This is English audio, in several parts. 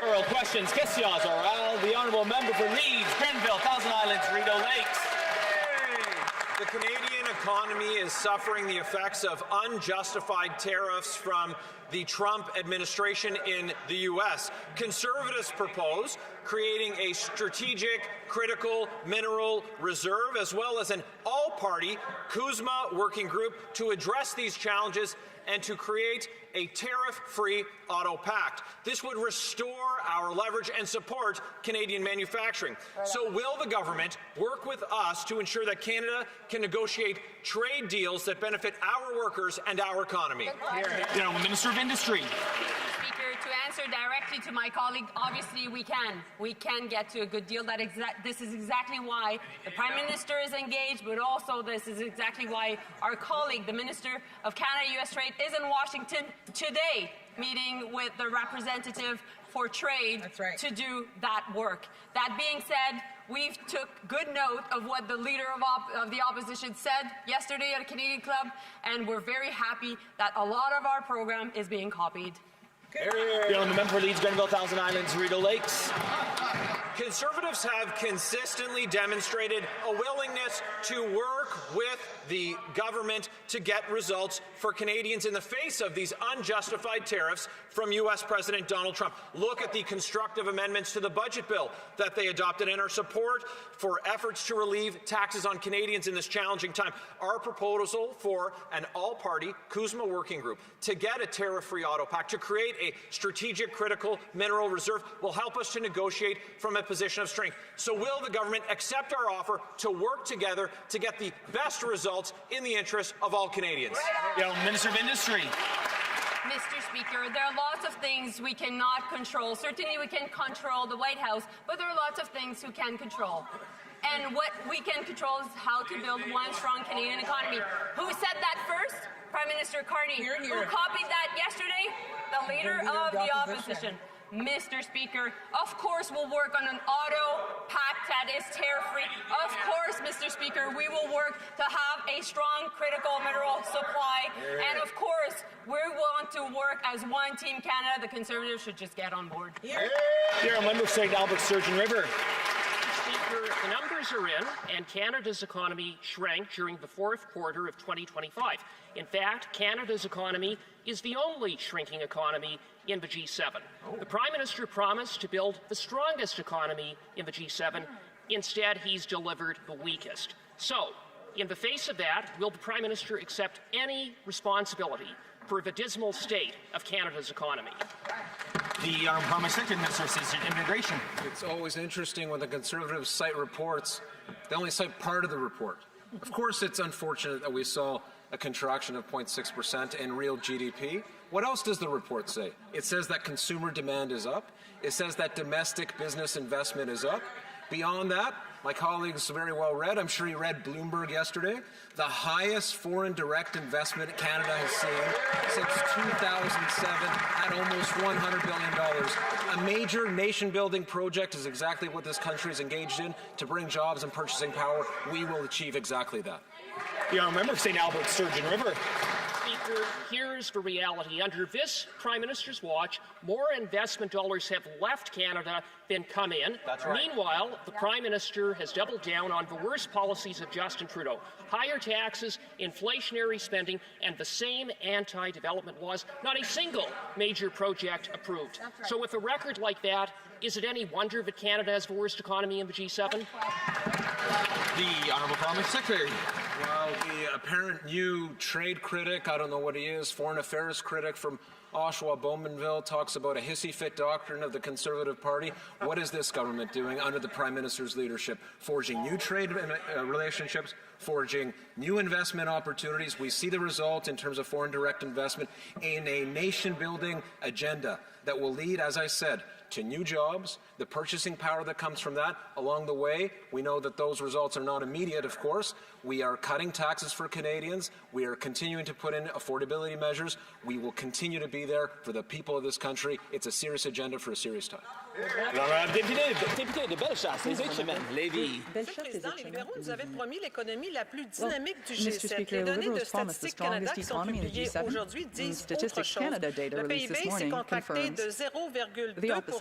Oral questions, questions oral. The honourable member for Leeds, Grenville, Thousand Islands, Rideau Lakes. The Canadian economy is suffering the effects of unjustified tariffs from the Trump administration in the U.S. Conservatives propose creating a strategic critical mineral reserve as well as an all-party CUSMA working group to address these challenges and to create a tariff-free auto pact. This would restore our leverage and support Canadian manufacturing. So will the government work with us to ensure that Canada can negotiate trade deals that benefit our workers and our economy? The Honourable Minister of Industry. Speaker, to answer directly to my colleague, obviously we can. We can get to a good deal. This is exactly why the Prime Minister is engaged, but also this is exactly why our colleague, the Minister of Canada-US Trade, is in Washington today, meeting with the representative for trade to do that work. That being said, we took good note of what the leader of the opposition said yesterday at a Canadian club, and we're very happy that a lot of our program is being copied. The honourable member for Leeds, Grenville, Thousand Islands, Rideau Lakes. Conservatives have consistently demonstrated a willingness to work with the government to get results for Canadians in the face of these unjustified tariffs from U.S. President Donald Trump. Look at the constructive amendments to the budget bill that they adopted and our support for efforts to relieve taxes on Canadians in this challenging time. Our proposal for an all-party CUSMA working group to get a tariff-free auto pact, to create a strategic critical mineral reserve will help us to negotiate from a position of strength. So will the government accept our offer to work together to get the best results in the interest of all Canadians? Minister of Industry. Mr. Speaker, there are lots of things we cannot control. Certainly we can control the White House, but there are lots of things we can control. And what we can control is how to build one strong Canadian economy. Who said that first? Prime Minister Carney. Who copied that yesterday? The Leader of the Opposition. Mr. Speaker, of course we'll work on an auto pact that is tariff-free. Of course, Mr. Speaker, we will work to have a strong critical mineral supply. And of course, we want to work as one Team Canada. The Conservatives should just get on board. The honourable member for St. Albert, Sturgeon River. Speaker, the numbers are in, and Canada's economy shrank during the fourth quarter of 2025. In fact, Canada's economy is the only shrinking economy in the G7. The Prime Minister promised to build the strongest economy in the G7. Instead, he's delivered the weakest. So, in the face of that, will the Prime Minister accept any responsibility for the dismal state of Canada's economy? The Honourable Prime Secretary, Minister of Citizenship and Immigration. It's always interesting when the Conservatives cite reports, they only cite part of the report. Of course, it's unfortunate that we saw a contraction of 0.6% in real GDP. What else does the report say? It says that consumer demand is up. It says that domestic business investment is up. Beyond that, my colleagues very well read, I'm sure you read Bloomberg yesterday, the highest foreign direct investment Canada has seen since 2007 at almost $100 billion. A major nation-building project is exactly what this country is engaged in to bring jobs and purchasing power. We will achieve exactly that. The honourable member for St. Albert, Sturgeon River. Speaker, here's the reality. Under this Prime Minister's watch, more investment dollars have left Canada than come in. That's right. Meanwhile, the Prime Minister has doubled down on the worst policies of Justin Trudeau. Higher taxes, inflationary spending, and the same anti-development laws. Not a single major project approved. Right. So with a record like that, is it any wonder that Canada has the worst economy in the G7? The Honourable Prime Secretary. Well, the apparent new trade critic, I don't know what he is, foreign affairs critic from Oshawa-Bowmanville talks about a hissy-fit doctrine of the Conservative Party. What is this government doing under the Prime Minister's leadership? Forging new trade relationships, forging new investment opportunities. We see the result in terms of foreign direct investment in a nation-building agenda that will lead, as I said, to new jobs, the purchasing power that comes from that. Along the way, we know that those results are not immediate, of course. We are cutting taxes for Canadians. We are continuing to put in affordability measures. We will continue to be there for the people of this country. It's a serious agenda for a serious time. Député de Bellechasse, les Échemins, Lévis. Monsieur le Président, les libéraux nous avaient promis l'économie la plus dynamique du G7. Les données de Statistique Canada qui sont publiées aujourd'hui disent autre chose. Le PIB s'est contracté de 0,2%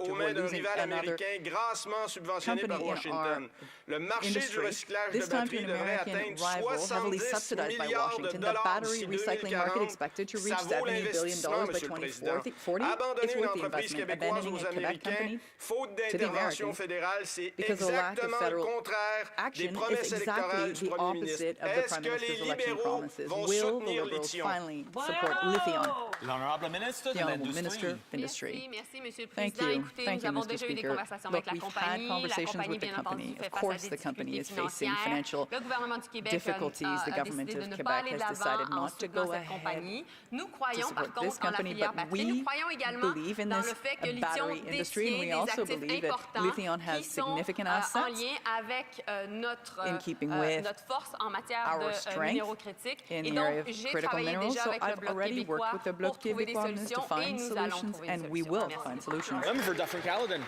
aux mains d'un rival américain grassement subventionné par Washington. canadienne. Le marché du recyclage this de time to an batteries devrait American atteindre rival heavily 70 subsidized by milliards de Washington. The dollars battery d'ici recycling market 2040. expected to reach Ça vaut $70 billion l'investissement, by Monsieur le Président. 2040. Abandonner It's une worth the entreprise investment. québécoise Abandoning aux a Quebec Américains, company faute to the d'intervention Americans fédérale, c'est because of lack of exactement le federal contraire des action promesses is exactly électorales du the Premier ministre. opposite of the Est-ce Prime que les Minister's election libéraux promises. vont Will the soutenir Liberals Lithium? finally support lithium? L'honorable ministre de The Honourable Minister l'Industrie. of Industry. Merci, Monsieur le Thank Président. you. Écoutez, Thank nous you, avons Mr. déjà eu des Speaker. conversations avec Look, la we've had compagnie. La conversations compagnie, with the bien entendu, company. fait Of face à course, des the company is difficultés facing financières. financial Le gouvernement du Québec difficulties. The a government décidé de of ne Quebec pas aller de has decided l'avant en not to soutenant go cette ahead compagnie. Nous to croyons par support this contre en la company, filière but batterie. we Nous croyons également believe in dans this le fait que Lithium battery industry, and we détient des also actifs believe that importants Lithium has qui sont significant en assets lien avec in keeping with notre force en matière our de strength minéraux critiques. in Et the area donc, of j'ai critical travaillé minerals. déjà So avec le I've Bloc already québécois worked with the pour Bloc trouver des québécois to solutions et find nous allons solutions, trouver des and we solutions. will Merci. find solutions. Member for Dufferin-Caledon.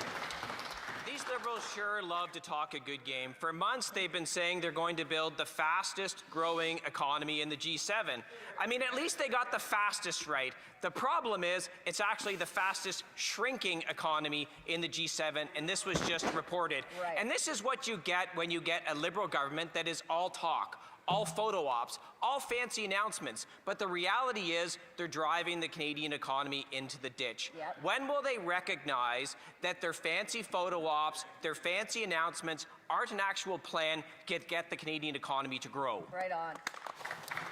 These Liberals sure love to talk a good game. For months, they've been saying they're going to build the fastest growing economy in the G7. I mean, at least they got the fastest right. The problem is, it's actually the fastest shrinking economy in the G7, and this was just reported. Right. And this is what you get when you get a Liberal government that is all talk, all photo ops, all fancy announcements. But the reality is they're driving the Canadian economy into the ditch. Yep. When will they recognize that their fancy photo ops, their fancy announcements aren't an actual plan to get the Canadian economy to grow? Right on.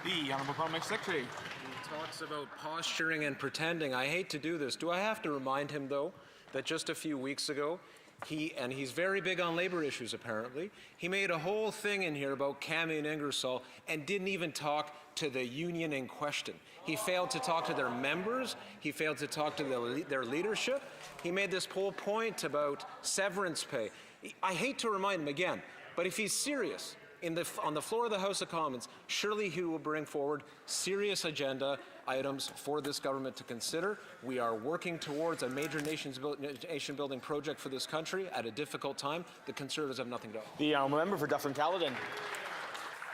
The Honourable Parliamentary Secretary. He talks about posturing and pretending. I hate to do this. Do I have to remind him, though, that just a few weeks ago, he's very big on labor issues, apparently. He made a whole thing in here about Cami and Ingersoll and didn't even talk to the union in question. He failed to talk to their members. He failed to talk to their leadership. He made this whole point about severance pay. I hate to remind him again, but if he's serious on the floor of the House of Commons, surely he will bring forward serious agenda items for this government to consider. We are working towards a major nation-building project for this country at a difficult time. The Conservatives have nothing to offer. The Honourable Member for Dufferin-Caledon.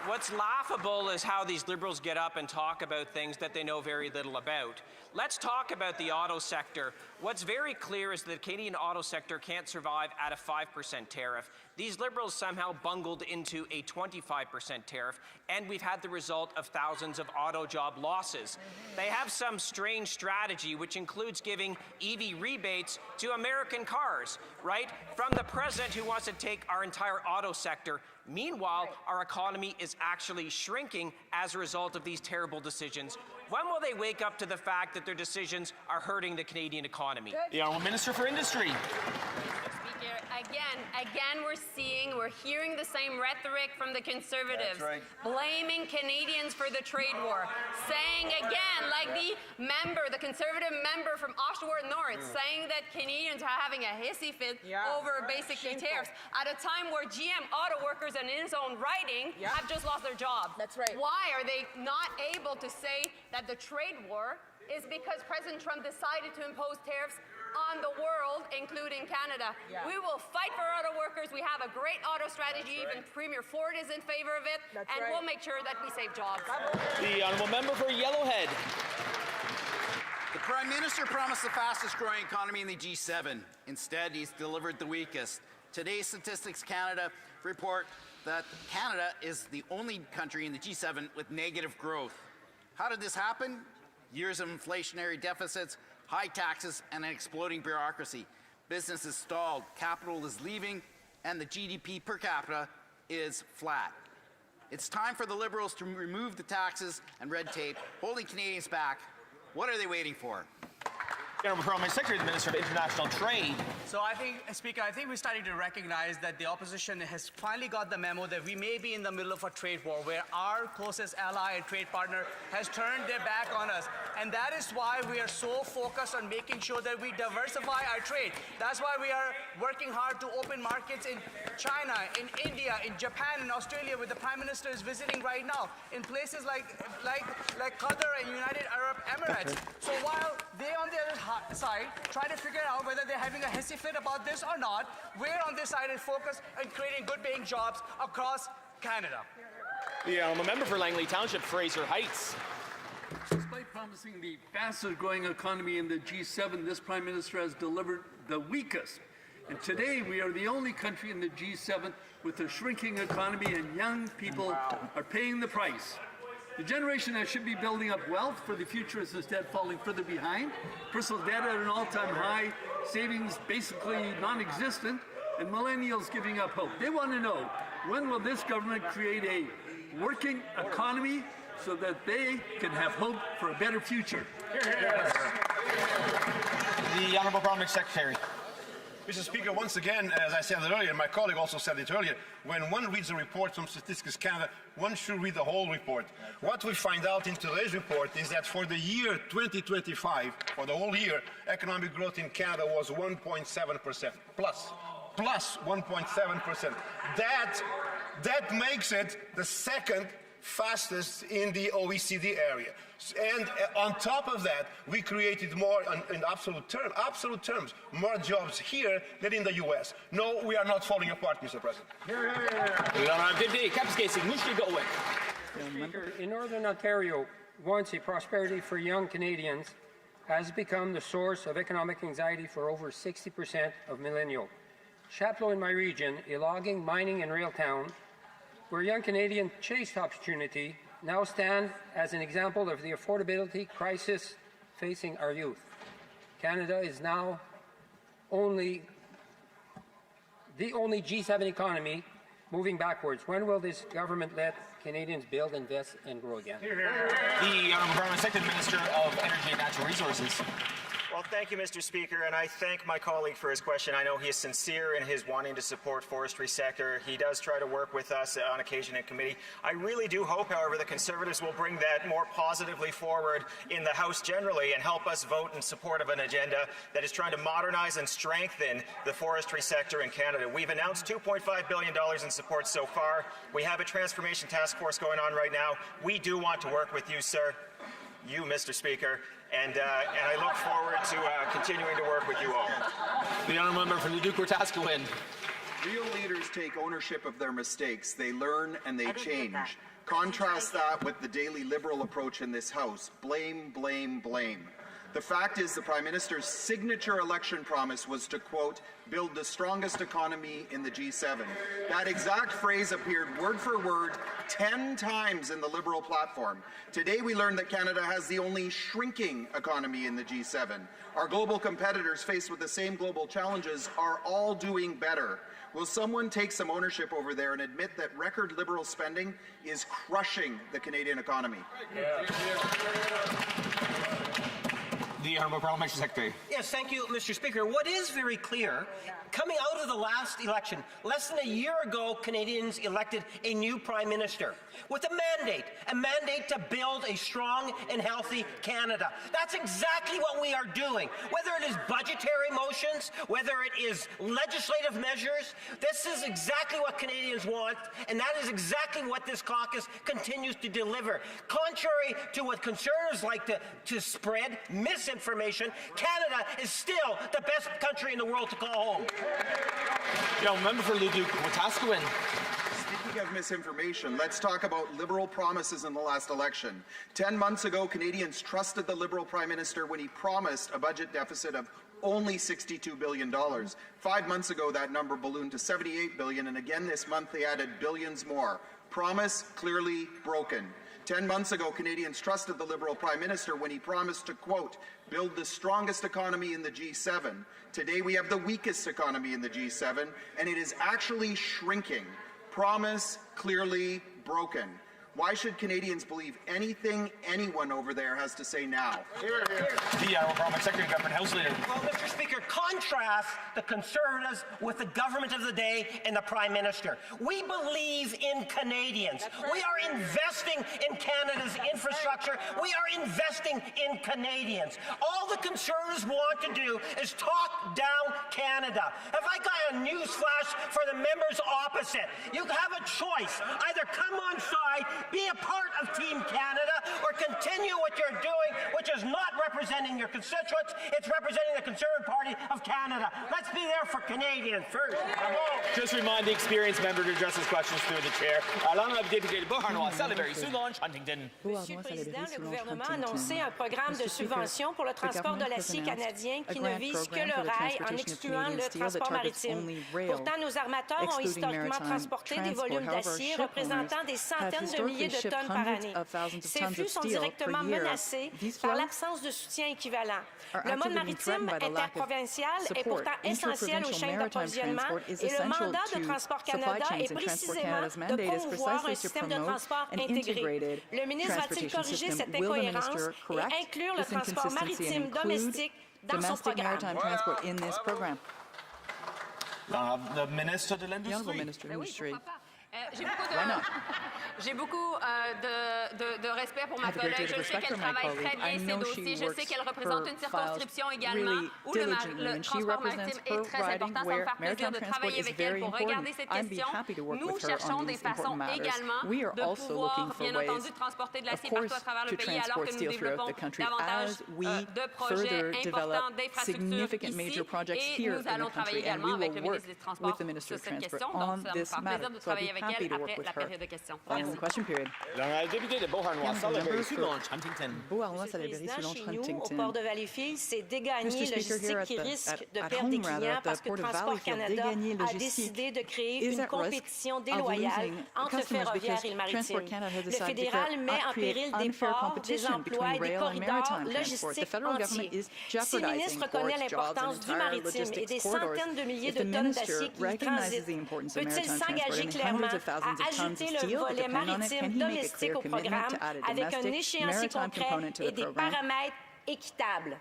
What's laughable is how these Liberals get up and talk about things that they know very little about. Let's talk about the auto sector. What's very clear is that the Canadian auto sector can't survive at a 5% tariff. These Liberals somehow bungled into a 25% tariff, and we've had the result of thousands of auto job losses. They have some strange strategy, which includes giving EV rebates to American cars, right? From the president who wants to take our entire auto sector. Meanwhile, our economy is actually shrinking as a result of these terrible decisions. When will they wake up to the fact that their decisions are hurting the Canadian economy? The Honourable Minister for Industry. Speaker, again, we're hearing the same rhetoric from the Conservatives, blaming Canadians for the trade war, saying again, like the Conservative member from Oshawa North, saying that Canadians are having a hissy fit over basically tariffs at a time where GM auto workers and in his own writing have just lost their jobs. That's right. Why are they not able to say that the trade war is because President Trump decided to impose tariffs on the world, including Canada? We will fight for auto workers. We have a great auto strategy. Even Premier Ford is in favor of it. We'll make sure that we save jobs. The Honourable Member for Yellowhead. The Prime Minister promised the fastest growing economy in the G7. Instead, he's delivered the weakest. Today's Statistics Canada report that Canada is the only country in the G7 with negative growth. How did this happen? Years of inflationary deficits, high taxes, and an exploding bureaucracy. Business is stalled, capital is leaving, and the GDP per capita is flat. It's time for the Liberals to remove the taxes and red tape holding Canadians back. What are they waiting for? Honourable Parliamentary Secretary, the Minister of International Trade. So I think, Speaker, we're starting to recognize that the opposition has finally got the memo that we may be in the middle of a trade war where our closest ally and trade partner has turned their back on us. And that is why we are so focused on making sure that we diversify our trade. That's why we are working hard to open markets in China, in India, in Japan, in Australia, where the Prime Minister is visiting right now, in places like Qatar and United Arab Emirates. So while they on the other side try to figure out whether they're having a hissy fit about this or not, we're on this side and focused on creating good paying jobs across Canada. The Honourable Member for Langley Township, Fraser Heights. Despite promising the fastest growing economy in the G7, this Prime Minister has delivered the weakest. And today we are the only country in the G7 with a shrinking economy, and young people are paying the price. The generation that should be building up wealth for the future is instead falling further behind. Personal debt at an all-time high, savings basically non-existent, and millennials giving up hope. They want to know, when will this government create a working economy so that they can have hope for a better future? Yes. The Honourable Parliament Secretary. Mr. Speaker, once again, as I said earlier, my colleague also said it earlier, when one reads a report from Statistics Canada, one should read the whole report. What we find out in today's report is that for the year 2025, for the whole year, economic growth in Canada was 1.7%, plus 1.7%. That makes it the second fastest in the OECD area. And on top of that, we created more, in absolute terms, more jobs here than in the US. No, we are not falling apart, Mr. President. Speaker, in Northern Ontario, once a prosperity for young Canadians, has become the source of economic anxiety for over 60% of millennials. Chapleau in my region, a logging, mining and rail town, where young Canadians chased opportunity, now stand as an example of the affordability crisis facing our youth. Canada is now the only G7 economy moving backwards. When will this government let Canadians build, invest and grow again? The Honourable Parliament Secretary, Minister of Energy and Natural Resources. Well, thank you, Mr. Speaker, and I thank my colleague for his question. I know he is sincere in his wanting to support forestry sector. He does try to work with us on occasion in committee. I really do hope, however, the Conservatives will bring that more positively forward in the House generally and help us vote in support of an agenda that is trying to modernize and strengthen the forestry sector in Canada. We've announced $2.5 billion in support so far. We have a transformation task force going on right now. We do want to work with you, sir. You, Mr. Speaker, and I look forward to continuing to work with you all. The Honourable Member for Leduc-Wetaskiwin. Real leaders take ownership of their mistakes. They learn and they change. Contrast that with the daily Liberal approach in this House. Blame, blame, blame. The fact is, the Prime Minister's signature election promise was to, quote, build the strongest economy in the G7. That exact phrase appeared word for word 10 times in the Liberal platform. Today we learned that Canada has the only shrinking economy in the G7. Our global competitors faced with the same global challenges are all doing better. Will someone take some ownership over there and admit that record Liberal spending is crushing the Canadian economy? The Honourable Parliamentary Secretary. Yes, thank you, Mr. Speaker. What is very clear, coming out of the last election, less than a year ago, Canadians elected a new Prime Minister with a mandate to build a strong and healthy Canada. That's exactly what we are doing. Whether it is budgetary motions, whether it is legislative measures, this is exactly what Canadians want, and that is exactly what this caucus continues to deliver. Contrary to what Conservatives like to spread, misinformation, Canada is still the best country in the world to call home. Member for Leduc-Wetaskiwin. Speaking of misinformation, let's talk about Liberal promises in the last election. 10 months ago, Canadians trusted the Liberal Prime Minister when he promised a budget deficit of only $62 billion. 5 months ago, that number ballooned to $78 billion, and again this month they added billions more. Promise clearly broken. 10 months ago, Canadians trusted the Liberal Prime Minister when he promised to, quote, build the strongest economy in the G7. Today we have the weakest economy in the G7, and it is actually shrinking. Promise clearly broken. Why should Canadians believe anything anyone over there has to say now? The Honourable Parliament Secretary, Government House Leader. Well, Mr. Speaker, contrast the Conservatives with the government of the day and the Prime Minister. We believe in Canadians. We are investing in Canada's infrastructure. We are investing in Canadians. All the Conservatives want to do is talk down Canada. Have I got a news flash for the members opposite? You have a choice. Either come on side, be a part of Team Canada, or continue what you're doing, which is not representing representing your constituents. It's representing the Conservative Party of Canada. Let's be there for Canadians first. Just remind the experienced member to address his questions through the chair. L'honorable député de Beauharnois, Salisbury, Sous-Launch, Huntington. Monsieur le Président, le gouvernement a annoncé un programme de subvention pour le transport de l'acier canadien qui ne vise que le rail en excluant le transport maritime. Pourtant, nos armateurs ont historiquement transporté des volumes d'acier représentant des centaines de milliers de tonnes par année. Ces flux sont directement menacés par l'absence de soutien équivalent. Le mode maritime interprovincial est pourtant essentiel aux chaînes d'approvisionnement et le mandat de Transport Canada est précisément de promouvoir un système de transport intégré. Le ministre va-t-il corriger cette incohérence et inclure le transport maritime domestique dans son programme? The Minister de l'Industrie. J'ai beaucoup de respect pour ma collègue. Je sais qu'elle travaille très bien ces dossiers. Je sais qu'elle représente une circonscription également où le transport maritime est très important. Ça me fait plaisir de travailler avec elle pour regarder cette question. Nous cherchons des façons également de pouvoir, bien entendu, transporter de l'acier partout à travers le pays alors que nous développons davantage de projets importants d'infrastructures ici. Et nous allons travailler également avec le ministre des Transports sur cette question. Donc, ça me fait plaisir de travailler avec elle après la période de questions. Question period. Député de Beauharnois, Salisbury, Sous-Launch, Huntington. Chez nous, au port de Valleyfield, c'est dégagner logistique qui risque de perdre des clients parce que Transport Canada a décidé de créer une compétition déloyale entre le ferroviaire et le maritime. Le fédéral met en péril des ports, des emplois et des corridors logistiques entiers. Si le ministre reconnaît l'importance du maritime et des centaines de milliers de tonnes d'acier qui y transitent, peut-il s'engager clairement à ajouter le volet maritime domestique au programme avec un échéancier concret et des paramètres équitables?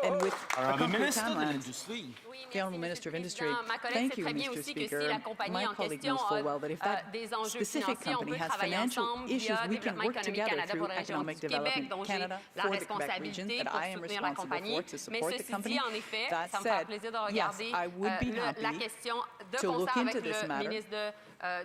The Minister de l'Industrie. The Honourable Minister of Industry. Ma collègue sait très bien aussi que si la compagnie en question a des enjeux financiers, on peut travailler ensemble via Développement économique Canada pour la région du Québec, dont j'ai la responsabilité pour soutenir la compagnie. Mais ceci dit, en effet, ça me fait plaisir de regarder la question, de concert avec le ministre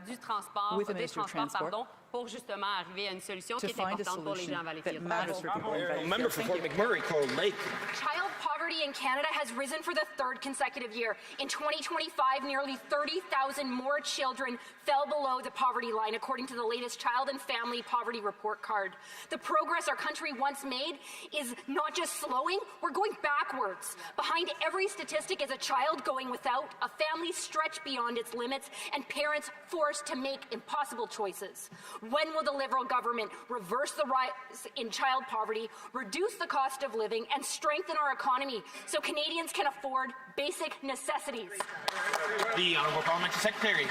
du Transport, des Transports, pour justement arriver à une solution qui est importante pour les gens à Valleyfield. Member for Fort McMurray, Cold Lake. Child poverty in Canada has risen for the third consecutive year. In 2025, nearly 30,000 more children fell below the poverty line, according to the latest Child and Family Poverty Report Card. The progress our country once made is not just slowing, we're going backwards. Behind every statistic is a child going without, a family stretched beyond its limits, and parents forced to make impossible choices. When will the Liberal government reverse the rise in child poverty, reduce the cost of living, and strengthen our economy so Canadians can afford basic necessities? The Honourable Parliamentary Secretary.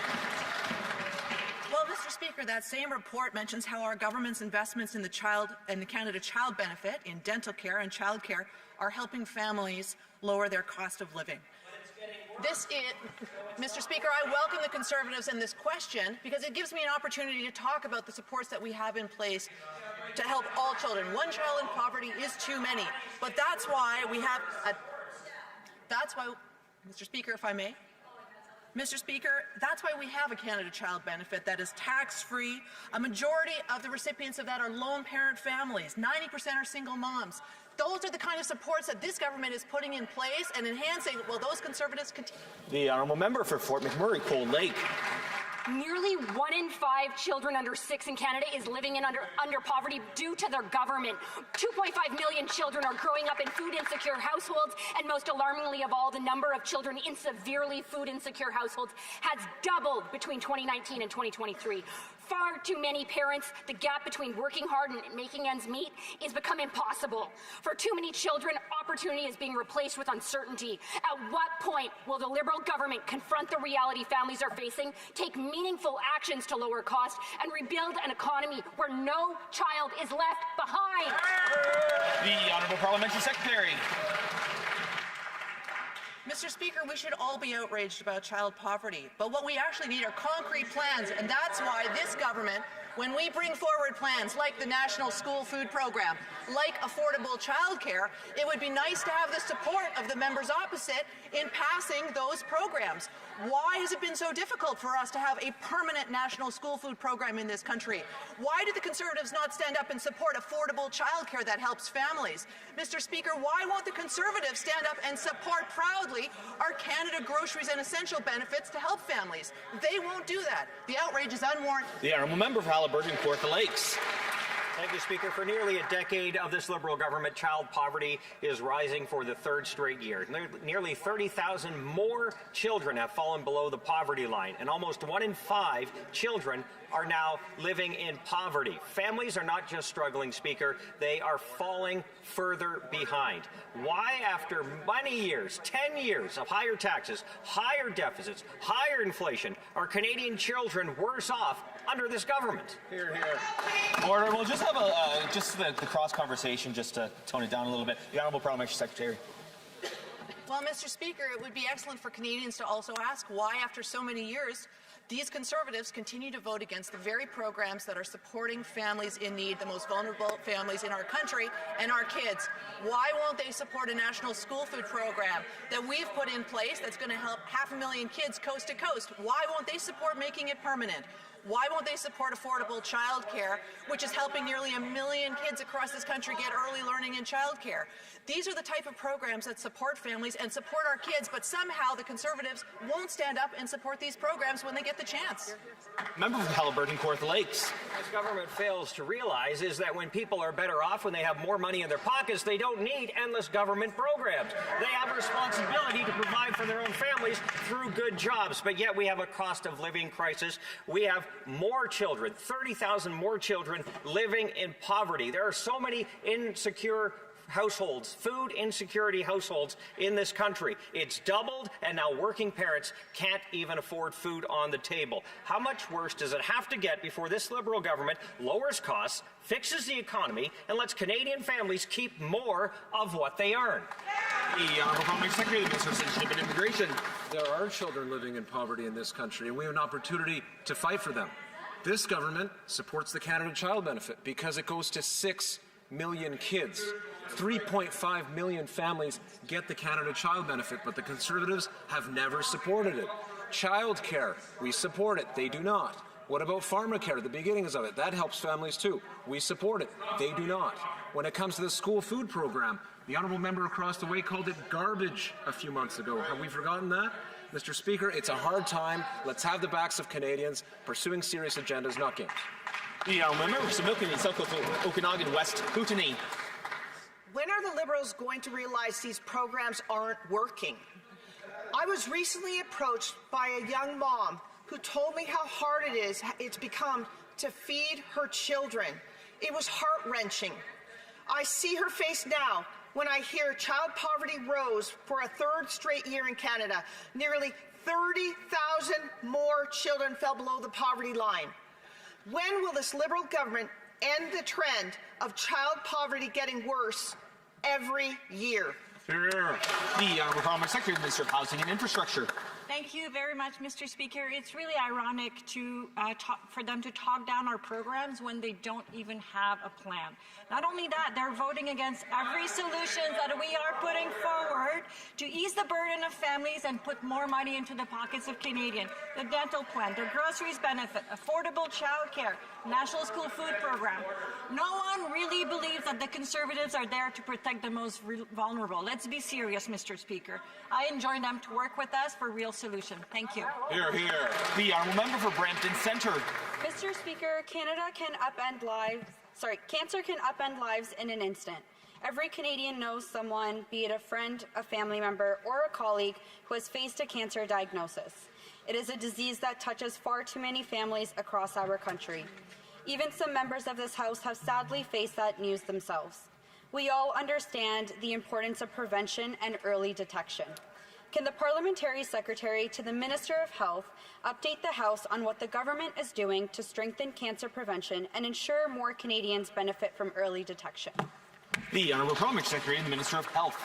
Well, Mr. Speaker, that same report mentions how our government's investments in the Canada Child Benefit, in dental care and child care, are helping families lower their cost of living. Mr. Speaker, I welcome the Conservatives in this question because it gives me an opportunity to talk about the supports that we have in place to help all children. One child in poverty is too many, but that's why we have Mr. Speaker, if I may. Mr. Speaker, that's why we have a Canada Child Benefit that is tax-free. A majority of the recipients of that are lone parent families. 90% are single moms. Those are the kind of supports that this government is putting in place and enhancing. Will those Conservatives continue? The Honourable Member for Fort McMurray, Cold Lake. Nearly 1 in 5 children under 6 in Canada is living in under poverty due to their government. 2.5 million children are growing up in food insecure households, and most alarmingly of all, the number of children in severely food insecure households has doubled between 2019 and 2023. Far too many parents, the gap between working hard and making ends meet is become impossible. For too many children, opportunity is being replaced with uncertainty. At what point will the Liberal government confront the reality families are facing, take meaningful actions to lower costs, and rebuild an economy where no child is left behind? The Honourable Parliamentary Secretary. Mr. Speaker, we should all be outraged about child poverty, but what we actually need are concrete plans, and that's why this government When we bring forward plans like the National School Food Program, like affordable childcare, it would be nice to have the support of the members opposite in passing those programs. Why has it been so difficult for us to have a permanent national school food program in this country? Why do the Conservatives not stand up and support affordable childcare that helps families? Mr. Speaker, why won't the Conservatives stand up and support proudly our Canada Groceries and Essential Benefits to help families? They won't do that. The outrage is unwarranted. The honourable member for Haliburton, Kawartha Lakes. Thank you, Speaker. For nearly a decade of this Liberal government, child poverty is rising for the third straight year. Nearly 30,000 more children have fallen below the poverty line, and almost 1 in 5 children are now living in poverty. Families are not just struggling, Speaker, they are falling further behind. Why, after many years, 10 years of higher taxes, higher deficits, higher inflation, are Canadian children worse off under this government? Here, here. Order. We'll just have just the cross conversation, just to tone it down a little bit. The Honourable Parliamentary Secretary. Well, Mr. Speaker, it would be excellent for Canadians to also ask why, after so many years, these Conservatives continue to vote against the very programs that are supporting families in need, the most vulnerable families in our country, and our kids. Why won't they support a national school food program that we've put in place that's going to help 500,000 kids coast to coast? Why won't they support making it permanent? Why won't they support affordable childcare, which is helping nearly 1 million kids across this country get early learning in childcare? These are the type of programs that support families and support our kids, but somehow the Conservatives won't stand up and support these programs when they get the chance. Member for Haliburton, Kawartha Lakes. What this government fails to realize is that when people are better off, when they have more money in their pockets, they don't need endless government programs. They have a responsibility to provide for their own families through good jobs, but yet we have a cost of living crisis. We have more children, 30,000 more children living in poverty. There are so many insecure households, food insecurity households in this country. It's doubled, and now working parents can't even afford food on the table. How much worse does it have to get before this Liberal government lowers costs, fixes the economy, and lets Canadian families keep more of what they earn? The Honourable Parliamentary Secretary, the Minister of Citizenship and Immigration. There are children living in poverty in this country, and we have an opportunity to fight for them. This government supports the Canada Child Benefit because it goes to 6 million kids. 3.5 million families get the Canada Child Benefit, but the Conservatives have never supported it. Child care, we support it. They do not. What about pharmacare, the beginnings of it? That helps families too. We support it. They do not. When it comes to the school food program, the honourable member across the way called it garbage a few months ago. Have we forgotten that? Mr. Speaker, it's a hard time. Let's have the backs of Canadians pursuing serious agendas, not games. The honourable member for Similkameen and South Okanagan West, Kootenay. When are the Liberals going to realize these programs aren't working? I was recently approached by a young mom who told me how hard it's become to feed her children. It was heart-wrenching. I see her face now when I hear child poverty rose for a third straight year in Canada. Nearly 30,000 more children fell below the poverty line. When will this Liberal government end the trend of child poverty getting worse every year? The Honourable Parliamentary Secretary, the Minister of Housing and Infrastructure. Thank you very much, Mr. Speaker. It's really ironic for them to talk down our programs when they don't even have a plan. Not only that, they're voting against every solution that we are putting forward to ease the burden of families and put more money into the pockets of Canadians. The dental plan, the groceries benefit, affordable childcare, national school food program. No one really believes that the Conservatives are there to protect the most vulnerable. Let's be serious, Mr. Speaker. I enjoin them to work with us for real solution. Thank you. Here, here. The honourable member for Brampton Centre. Mr. Speaker, Cancer can upend lives in an instant. Every Canadian knows someone, be it a friend, a family member, or a colleague, who has faced a cancer diagnosis. It is a disease that touches far too many families across our country. Even some members of this House have sadly faced that news themselves. We all understand the importance of prevention and early detection. Can the Parliamentary Secretary to the Minister of Health update the House on what the government is doing to strengthen cancer prevention and ensure more Canadians benefit from early detection? The Honourable Parliamentary Secretary and the Minister of Health.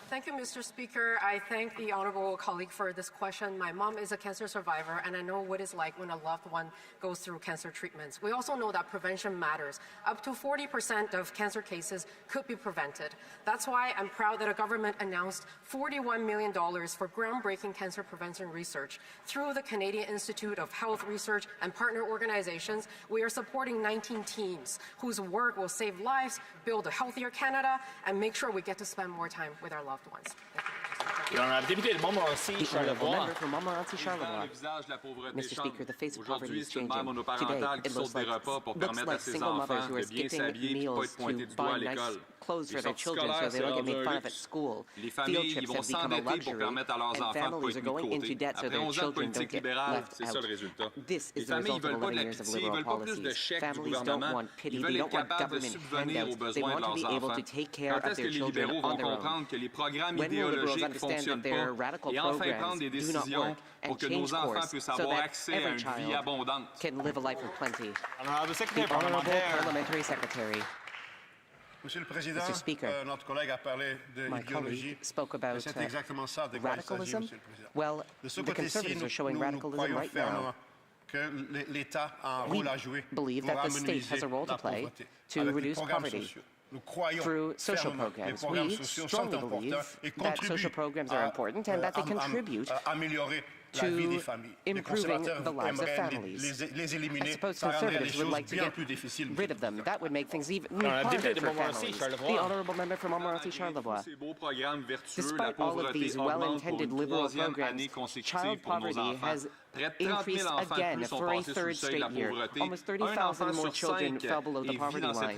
Thank you, Mr. Speaker. I thank the honourable colleague for this question. My mom is a cancer survivor, and I know what it's like when a loved one goes through cancer treatments. We also know that prevention matters. Up to 40% of cancer cases could be prevented. That's why I'm proud that our government announced $41 million for groundbreaking cancer prevention research. Through the Canadian Institute of Health Research and partner organizations, we are supporting 19 teams whose work will save lives, build a healthier Canada, and make sure we get to spend more time with our loved ones. The honourable member from Montmorency, Charlevoix. Mr. Speaker, the face of poverty is changing. Today, it looks like single mothers who are skipping meals to buy nice clothes for their children so they don't get made fun of at school. Field trips have become a luxury, and families are going into debt so their children don't get left out. This is the result of 11 years of Liberal policies. Families don't want pity, they don't want government handouts. They want to be able to take care of their children on their own. When will Liberals understand that their radical programs do not work and change course so that every child can live a life of plenty? The Honourable Parliamentary Secretary. Monsieur le Président, Mr. Speaker, notre collègue a parlé de my colleague spoke about radicalism. Well, the Conservatives are showing radicalism right now. We believe that the state has a role to play to reduce poverty through social programs. We strongly believe that social programs are important and that they contribute to improving the lives of families. I suppose Conservatives would like to get rid of them. That would make things even harder for families. The honourable member from Montmorency, Charlevoix. Despite all of these well-intended Liberal programs, child poverty has increased again for a third straight year. Almost 30,000 more children fell below the poverty line.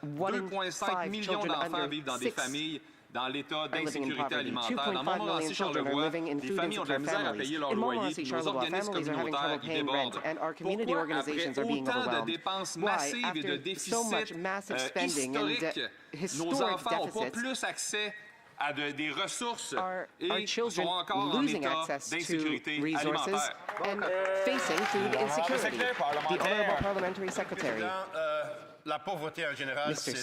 1 in 5 children under 6 dans l'état d'insécurité alimentaire. Dans Montmorency, Charlevoix, les familles ont de la misère à payer leur loyer, puis nos organismes communautaires y débordent. Pourquoi, après autant de dépenses massives et de déficits historiques, nos enfants n'ont pas plus accès à des ressources et sont encore en état d'insécurité alimentaire? La pauvreté en général, c'est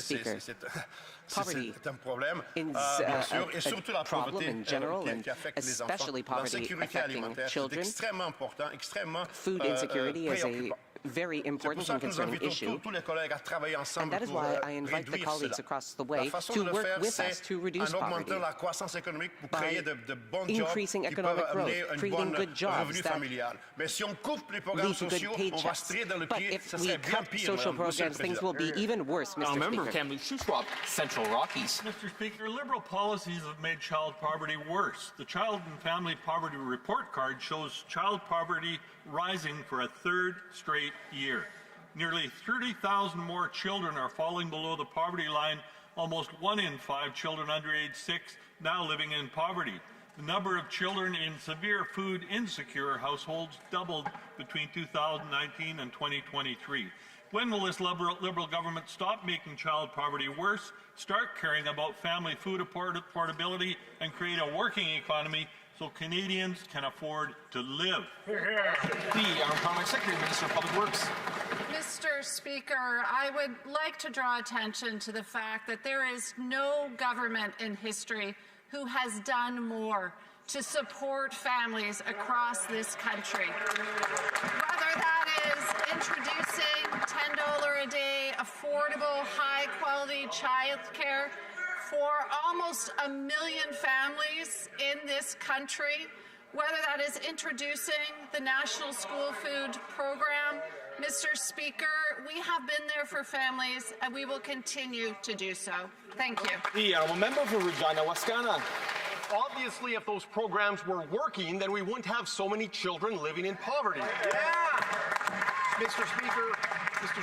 un problème, bien sûr, et surtout la pauvreté qui affecte les enfants. La sécurité alimentaire, c'est extrêmement important, extrêmement préoccupant. Very important and concerning issue, and that is why I invite the colleagues across the way to work with us to reduce poverty by increasing economic growth, creating good jobs that lead to good paychecks. But if we cut social programs, things will be even worse, Mr. Speaker. Central Rockies. Mr. Speaker, Liberal policies have made child poverty worse. The Child and Family Poverty Report Card shows child poverty rising for a third straight year. Nearly 30,000 more children are falling below the poverty line, almost 1 in 5 children under age 6 now living in poverty. The number of children in severe food insecure households doubled between 2019 and 2023. When will this Liberal government stop making child poverty worse, start caring about family food affordability, and create a working economy so Canadians can afford to live? The Honourable Secretary, Minister of Public Works. Mr. Speaker, I would like to draw attention to the fact that there is no government in history who has done more to support families across this country. Whether that is introducing $10 a day, affordable, high-quality child care for almost 1 million families in this country, whether that is introducing the National School Food Program. Mr. Speaker, we have been there for families, and we will continue to do so. Thank you. The honourable member for Regina Wascana. Obviously, if those programs were working, then we wouldn't have so many children living in poverty. Yeah! Mr.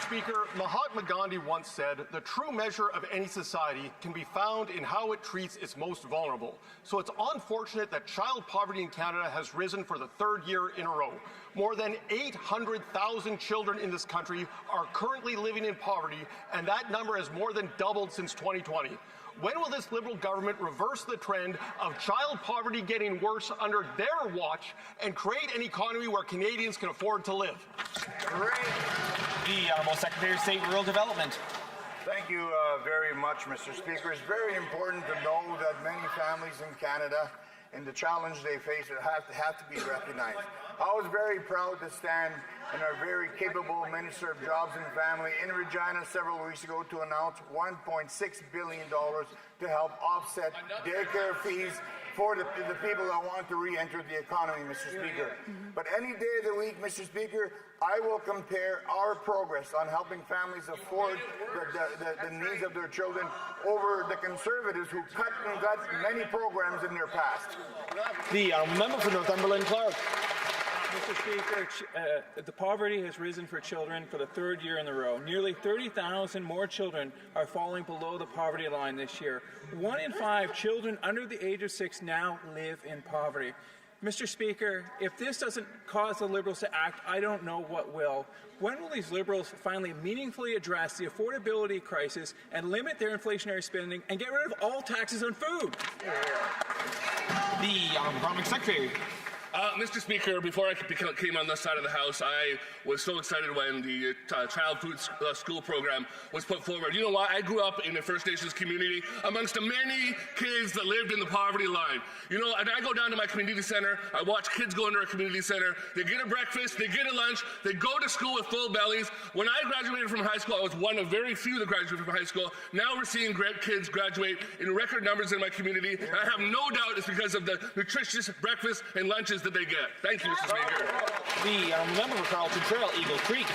Speaker, Mahatma Gandhi once said, the true measure of any society can be found in how it treats its most vulnerable. So it's unfortunate that child poverty in Canada has risen for the 3rd year in a row. More than 800,000 children in this country are currently living in poverty, and that number has more than doubled since 2020. When will this Liberal government reverse the trend of child poverty getting worse under their watch and create an economy where Canadians can afford to live? Great. The Honourable Secretary of State Rural Development. Thank you very much, Mr. Speaker. It's very important to know that many families in Canada and the challenge they face have to be recognized. I was very proud to stand in our very capable Minister of Jobs and Family in Regina several weeks ago to announce $1.6 billion to help offset daycare fees for the people that want to re-enter the economy, Mr. Speaker. But any day of the week, Mr. Speaker, I will compare our progress on helping families afford the needs of their children over the Conservatives who cut and got many programs in their past. The member for Northumberland Clark. Mr. Speaker, the poverty has risen for children for the third year in a row. Nearly 30,000 more children are falling below the poverty line this year. 1 in 5 children under the age of 6 now live in poverty. Mr. Speaker, if this doesn't cause the Liberals to act, I don't know what will. When will these Liberals finally meaningfully address the affordability crisis and limit their inflationary spending and get rid of all taxes on food? The Honourable Secretary. Mr. Speaker, before I came on this side of the House, I was so excited when the child food school program was put forward. You know why? I grew up in a First Nations community amongst the many kids that lived in the poverty line. You know, and I go down to my community center, I watch kids go into our community center, they get a breakfast, they get a lunch, they go to school with full bellies. When I graduated from high school, I was one of very few that graduated from high school. Now we're seeing kids graduate in record numbers in my community, and I have no doubt it's because of the nutritious breakfast and lunches that they get. Thank you, Mr. Speaker. The member for Carleton Trail, Eagle Creek.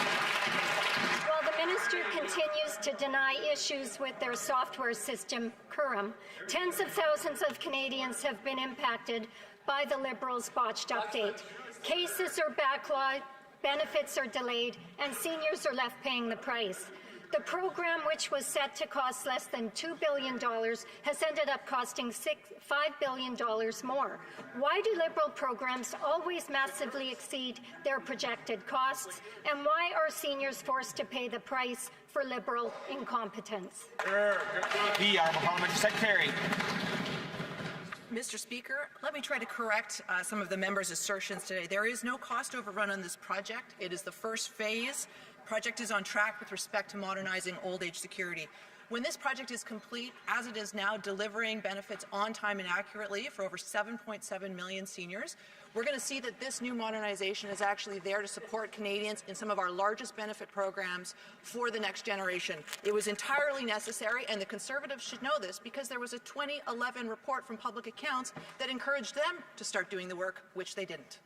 While the minister continues to deny issues with their software system, Curum, tens of thousands of Canadians have been impacted by the Liberals' botched update. Cases are backlogged, benefits are delayed, and seniors are left paying the price. The program, which was set to cost less than $2 billion, has ended up costing $5 billion more. Why do Liberal programs always massively exceed their projected costs? And why are seniors forced to pay the price for Liberal incompetence? The Honourable Parliamentary Secretary. Mr. Speaker, let me try to correct some of the members' assertions today. There is no cost overrun on this project. It is the first phase. Project is on track with respect to modernizing old age security. When this project is complete, as it is now, delivering benefits on time and accurately for over 7.7 million seniors, we're going to see that this new modernization is actually there to support Canadians in some of our largest benefit programs for the next generation. It was entirely necessary, and the Conservatives should know this because there was a 2011 report from Public Accounts that encouraged them to start doing the work, which they didn't.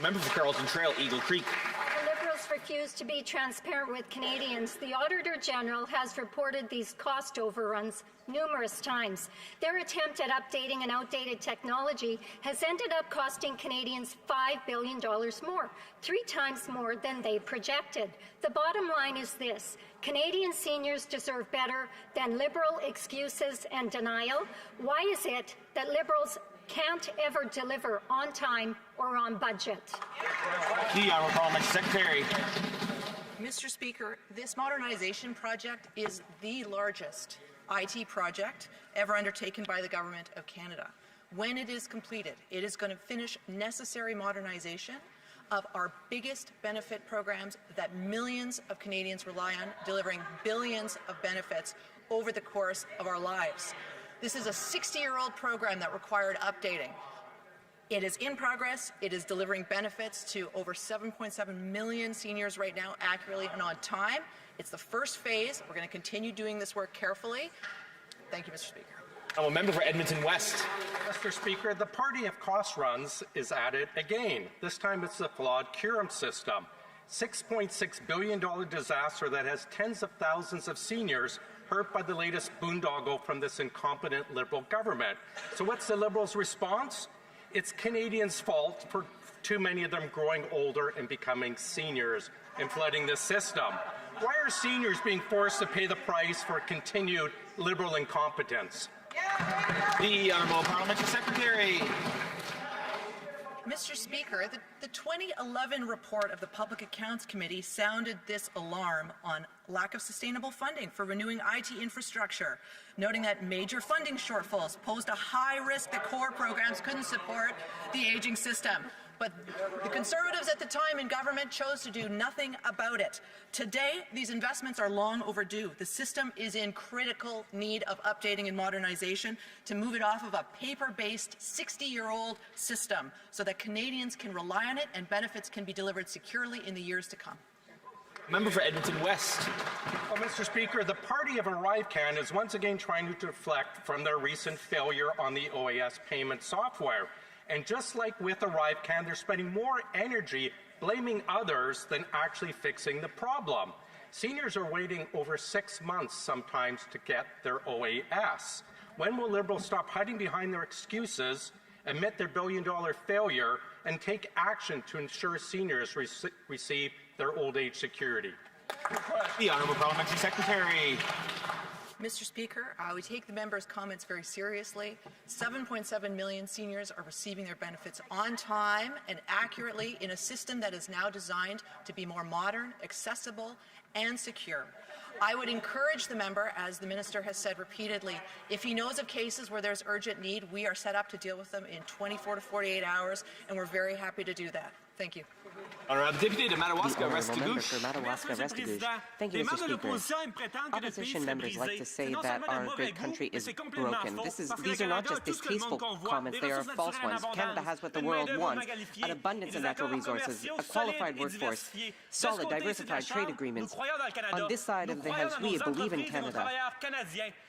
Member for Carleton Trail, Eagle Creek. The Liberals refuse to be transparent with Canadians. The Auditor General has reported these cost overruns numerous times. Their attempt at updating an outdated technology has ended up costing Canadians $5 billion more, 3 times more than they projected. The bottom line is this: Canadian seniors deserve better than Liberal excuses and denial. Why is it that Liberals can't ever deliver on time or on budget? The Honourable Parliamentary Secretary. Mr. Speaker, this modernization project is the largest IT project ever undertaken by the Government of Canada. When it is completed, it is going to finish necessary modernization of our biggest benefit programs that millions of Canadians rely on, delivering billions of benefits over the course of our lives. This is a 60-year-old program that required updating. It is in progress. It is delivering benefits to over 7.7 million seniors right now, accurately and on time. It's the first phase. We're going to continue doing this work carefully. Thank you, Mr. Speaker. I'm a member for Edmonton West. Mr. Speaker, the party of cost runs is at it again. This time it's the flawed Curum system. $6.6 billion disaster that has tens of thousands of seniors hurt by the latest boondoggle from this incompetent Liberal government. So what's the Liberals' response? It's Canadians' fault for too many of them growing older and becoming seniors and flooding the system. Why are seniors being forced to pay the price for continued Liberal incompetence? The Honourable Parliamentary Secretary. Mr. Speaker, the 2011 report of the Public Accounts Committee sounded this alarm on lack of sustainable funding for renewing IT infrastructure, noting that major funding shortfalls posed a high risk that core programs couldn't support the aging system. But the Conservatives at the time in government chose to do nothing about it. Today, these investments are long overdue. The system is in critical need of updating and modernization to move it off of a paper-based 60-year-old system so that Canadians can rely on it and benefits can be delivered securely in the years to come. Member for Edmonton West. Well, Mr. Speaker, the party of ArriveCan is once again trying to deflect from their recent failure on the OAS payment software. And just like with ArriveCan, they're spending more energy blaming others than actually fixing the problem. Seniors are waiting over 6 months sometimes to get their OAS. When will Liberals stop hiding behind their excuses, admit their billion-dollar failure, and take action to ensure seniors receive their old age security? The Honourable Parliamentary Secretary. Mr. Speaker, we take the member's comments very seriously. 7.7 million seniors are receiving their benefits on time and accurately in a system that is now designed to be more modern, accessible, and secure. I would encourage the member, as the Minister has said repeatedly, if he knows of cases where there's urgent need, we are set up to deal with them in 24 to 48 hours, and we're very happy to do that. Thank you. Honourable Deputy de Madawaska-Restigouche. Thank you, Mr. Speaker. Opposition members like to say that our great country is broken. These are not just distasteful comments, they are false ones. Canada has what the world wants: an abundance of natural resources, a qualified workforce, solid, diversified trade agreements. On this side of the House, we believe in Canada.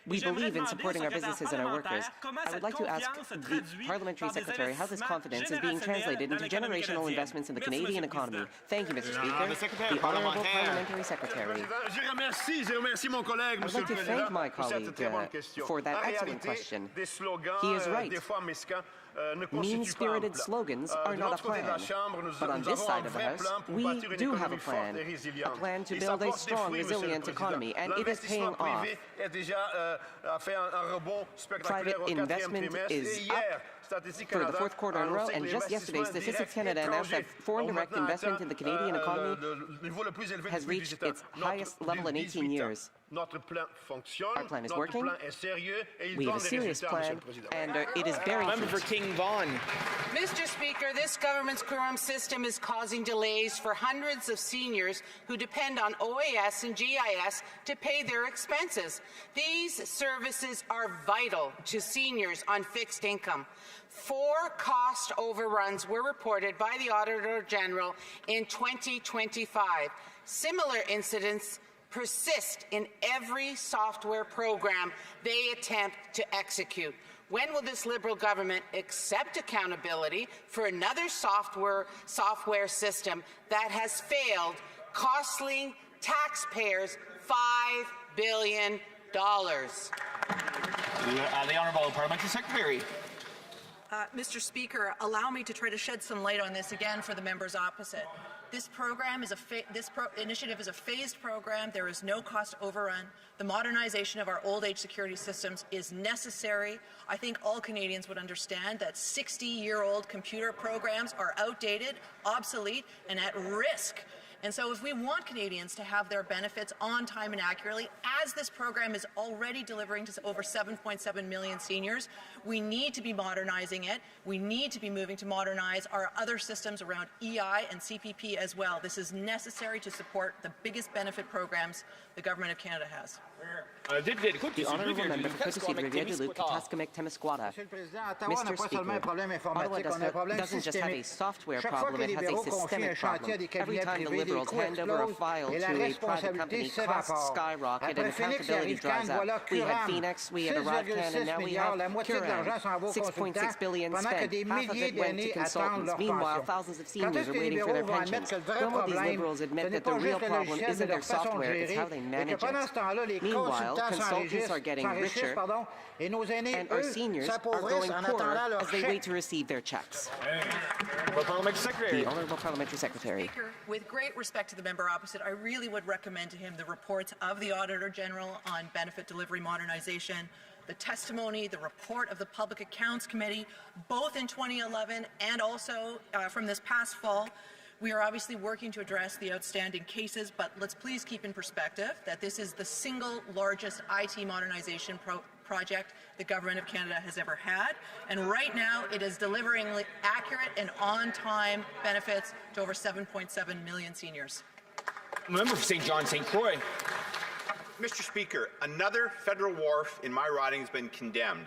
We believe in supporting our businesses and our workers. I would like to ask the Parliamentary Secretary how this confidence is being translated into generational investments in the Canadian economy. Thank you, Mr. Speaker. The Honourable Parliamentary Secretary. I would like to thank my colleague for that excellent question. He is right. Mean-spirited slogans are not a plan. But on this side of the House, we do have a plan to build a strong, resilient economy, and it is paying off. Private investment is up for the fourth quarter in a row, and just yesterday, Statistics Canada announced that foreign direct investment in the Canadian economy has reached its highest level in 18 years. Our plan is working. We have a serious plan, and it is bearing fruit. Member for King Vaughan. Mr. Speaker, this government's Curum system is causing delays for hundreds of seniors who depend on OAS and GIS to pay their expenses. These services are vital to seniors on fixed income. 4 cost overruns were reported by the Auditor General in 2025. Similar incidents persist in every software program they attempt to execute. When will this Liberal government accept accountability for another software system that has failed, costing taxpayers $5 billion? The Honourable Parliamentary Secretary. Mr. Speaker, allow me to try to shed some light on this again for the members opposite. This program is initiative is a phased program. There is no cost overrun. The modernization of our old age security systems is necessary. I think all Canadians would understand that 60-year-old computer programs are outdated, obsolete, and at risk. And so if we want Canadians to have their benefits on time and accurately, as this program is already delivering to over 7.7 million seniors, we need to be modernizing it. We need to be moving to modernize our other systems around EI and CPP as well. This is necessary to support the biggest benefit programs the Government of Canada has. The Honourable Member for Courtesy Rivière-du-Loup, Kataskamekw-Temiscouata. Mr. Speaker, Ottawa doesn't just have a software problem, it has a systemic problem. Every time the Liberals hand over a file to a private company, costs skyrocket and accountability dries up. We had Phoenix, we had ArriveCan, and now we have Curum. $6.6 billion spent. Half of it went to consultants. Meanwhile, thousands of seniors are waiting for their pensions. When will these Liberals admit that the real problem isn't their software, it's how they manage it? Meanwhile, consultants are getting richer, and our seniors are growing poorer as they wait to receive their checks. The Honourable Parliamentary Secretary. Speaker, with great respect to the member opposite, I really would recommend to him the reports of the Auditor General on benefit delivery modernization, the testimony, the report of the Public Accounts Committee, both in 2011 and also from this past fall. We are obviously working to address the outstanding cases, but let's please keep in perspective that this is the single largest IT modernization project the Government of Canada has ever had. And right now, it is delivering accurate and on-time benefits to over 7.7 million seniors. Member for St. John, St. Croix. Mr. Speaker, another federal wharf in my riding has been condemned.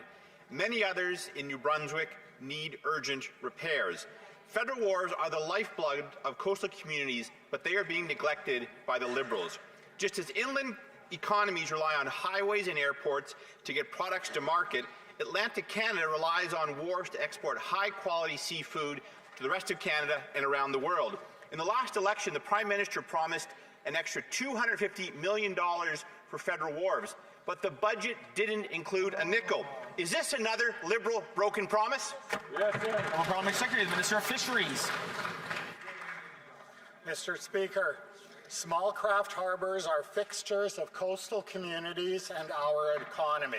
Many others in New Brunswick need urgent repairs. Federal wharves are the lifeblood of coastal communities, but they are being neglected by the Liberals. Just as inland economies rely on highways and airports to get products to market, Atlantic Canada relies on wharves to export high-quality seafood to the rest of Canada and around the world. In the last election, the Prime Minister promised an extra $250 million for federal wharves, but the budget didn't include a nickel. Is this another Liberal broken promise? Yes, sir. Parliamentary Secretary, the Minister of Fisheries. Mr. Speaker, small craft harbors are fixtures of coastal communities and our economy.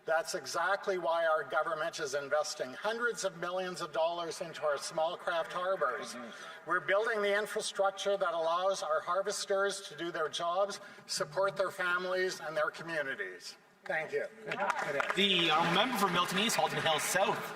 That's exactly why our government is investing hundreds of millions of dollars into our small craft harbors. We're building the infrastructure that allows our harvesters to do their jobs, support their families and their communities. Thank you. The honourable member for Milton East, Halton Hills South.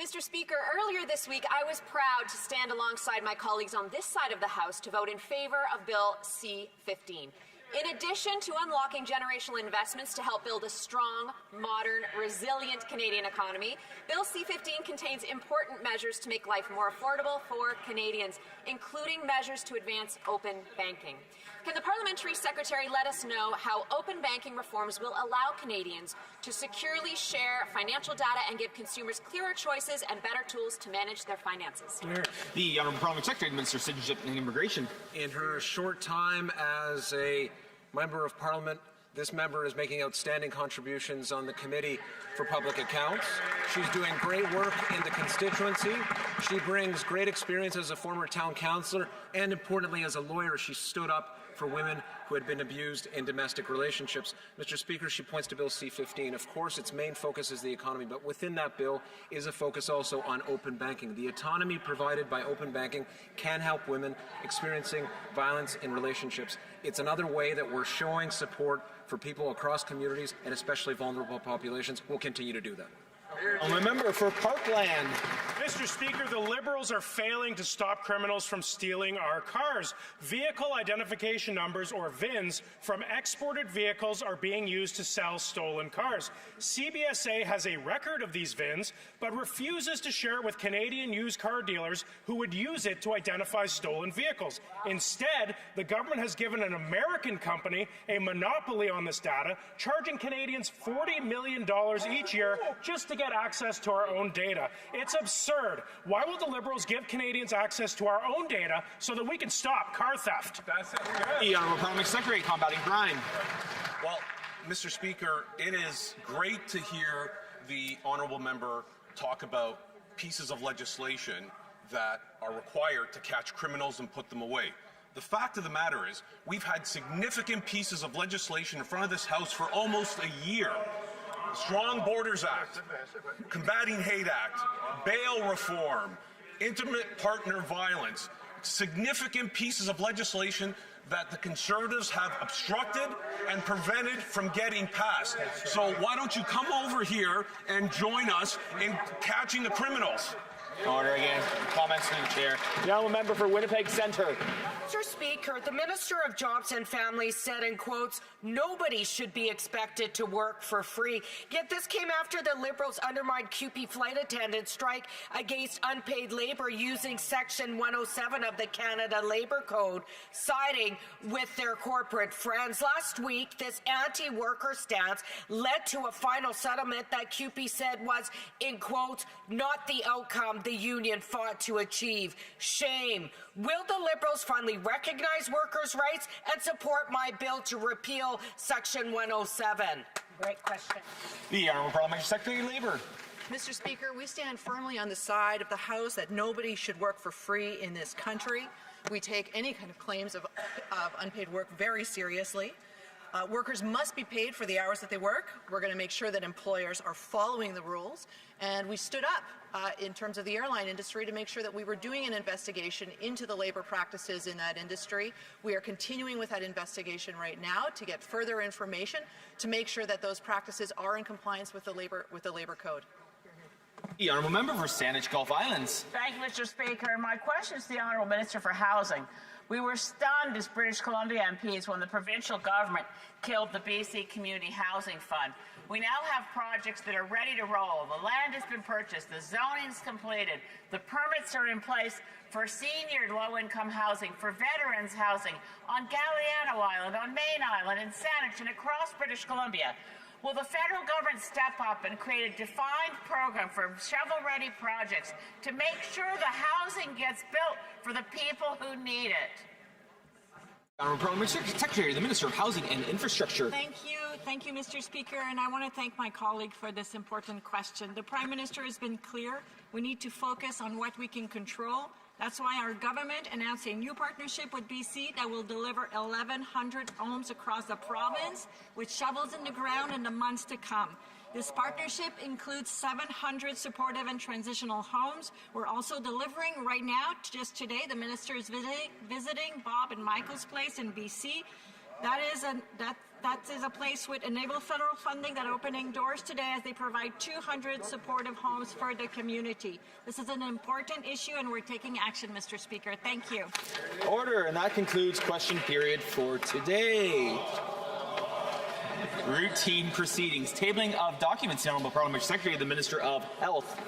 Mr. Speaker, earlier this week, I was proud to stand alongside my colleagues on this side of the House to vote in favour of Bill C-15. In addition to unlocking generational investments to help build a strong, modern, resilient Canadian economy, Bill C-15 contains important measures to make life more affordable for Canadians, including measures to advance open banking. Can the Parliamentary Secretary let us know how open banking reforms will allow Canadians to securely share financial data and give consumers clearer choices and better tools to manage their finances? The Honourable Parliamentary Secretary, Minister of Citizenship and Immigration. In her short time as a Member of Parliament, this member is making outstanding contributions on the Committee for Public Accounts. She's doing great work in the constituency. She brings great experience as a former town councillor, and importantly as a lawyer. She stood up for women who had been abused in domestic relationships. Mr. Speaker, she points to Bill C-15. Of course, its main focus is the economy, but within that bill is a focus also on open banking. The autonomy provided by open banking can help women experiencing violence in relationships. It's another way that we're showing support for people across communities and especially vulnerable populations. We'll continue to do that. A member for Parkland. Mr. Speaker, the Liberals are failing to stop criminals from stealing our cars. Vehicle identification numbers, or VINs, from exported vehicles are being used to sell stolen cars. CBSA has a record of these VINs, but refuses to share it with Canadian used car dealers who would use it to identify stolen vehicles. Instead, the government has given an American company a monopoly on this data, charging Canadians $40 million each year just to get access to our own data. It's absurd. Why will the Liberals give Canadians access to our own data so that we can stop car theft? The Honourable Parliamentary Secretary, combating crime. Well, Mr. Speaker, it is great to hear the honourable member talk about pieces of legislation that are required to catch criminals and put them away. The fact of the matter is, we've had significant pieces of legislation in front of this House for almost a year. Strong Borders Act, Combating Hate Act, bail reform, intimate partner violence, significant pieces of legislation that the Conservatives have obstructed and prevented from getting passed. So why don't you come over here and join us in catching the criminals? Order again. Comments from the chair. The honourable member for Winnipeg Centre. Mr. Speaker, the Minister of Jobs and Families said in quotes, "Nobody should be expected to work for free." Yet this came after the Liberals undermined CUPE flight attendant strike against unpaid labour using Section 107 of the Canada Labour Code, siding with their corporate friends. Last week, this anti-worker stance led to a final settlement that CUPE said was, in quotes, "not the outcome the union fought to achieve." Shame. Will the Liberals finally recognize workers' rights and support my bill to repeal Section 107? Great question. The Honourable Parliamentary Secretary, Labour. Mr. Speaker, we stand firmly on the side of the House that nobody should work for free in this country. We take any kind of claims of unpaid work very seriously. Workers must be paid for the hours that they work. We're going to make sure that employers are following the rules. And we stood up in terms of the airline industry to make sure that we were doing an investigation into the labor practices in that industry. We are continuing with that investigation right now to get further information to make sure that those practices are in compliance with the labor code. The Honourable Member for Saanich Gulf Islands. Thank you, Mr. Speaker. My question is to the Honourable Minister for Housing. We were stunned as British Columbia MPs when the provincial government killed the BC Community Housing Fund. We now have projects that are ready to roll. The land has been purchased, the zoning's completed, the permits are in place for senior low-income housing, for veterans housing, on Galiano Island, on Main Island, in Saanich, and across British Columbia. Will the federal government step up and create a defined program for shovel-ready projects to make sure the housing gets built for the people who need it? Honourable Parliamentary Secretary, the Minister of Housing and Infrastructure. Thank you, Mr. Speaker, and I want to thank my colleague for this important question. The Prime Minister has been clear. We need to focus on what we can control. That's why our government announced a new partnership with BC that will deliver 1,100 homes across the province with shovels in the ground in the months to come. This partnership includes 700 supportive and transitional homes. We're also delivering right now, just today, the Minister is visiting Bob and Michael's place in BC. That is a place with enable federal funding that are opening doors today as they provide 200 supportive homes for the community. This is an important issue and we're taking action, Mr. Speaker. Thank you. Order, and that concludes question period for today. Routine proceedings. Tabling of documents. The Honourable Parliamentary Secretary, the Minister of Health.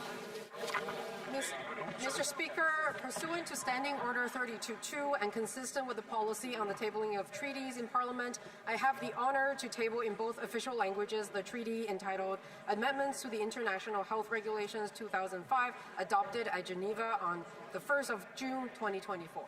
Mr. Speaker, pursuant to Standing Order 32.2 and consistent with the policy on the tabling of treaties in Parliament, I have the honour to table in both official languages the treaty entitled Amendments to the International Health Regulations 2005, adopted at Geneva on the 1st of June 2024.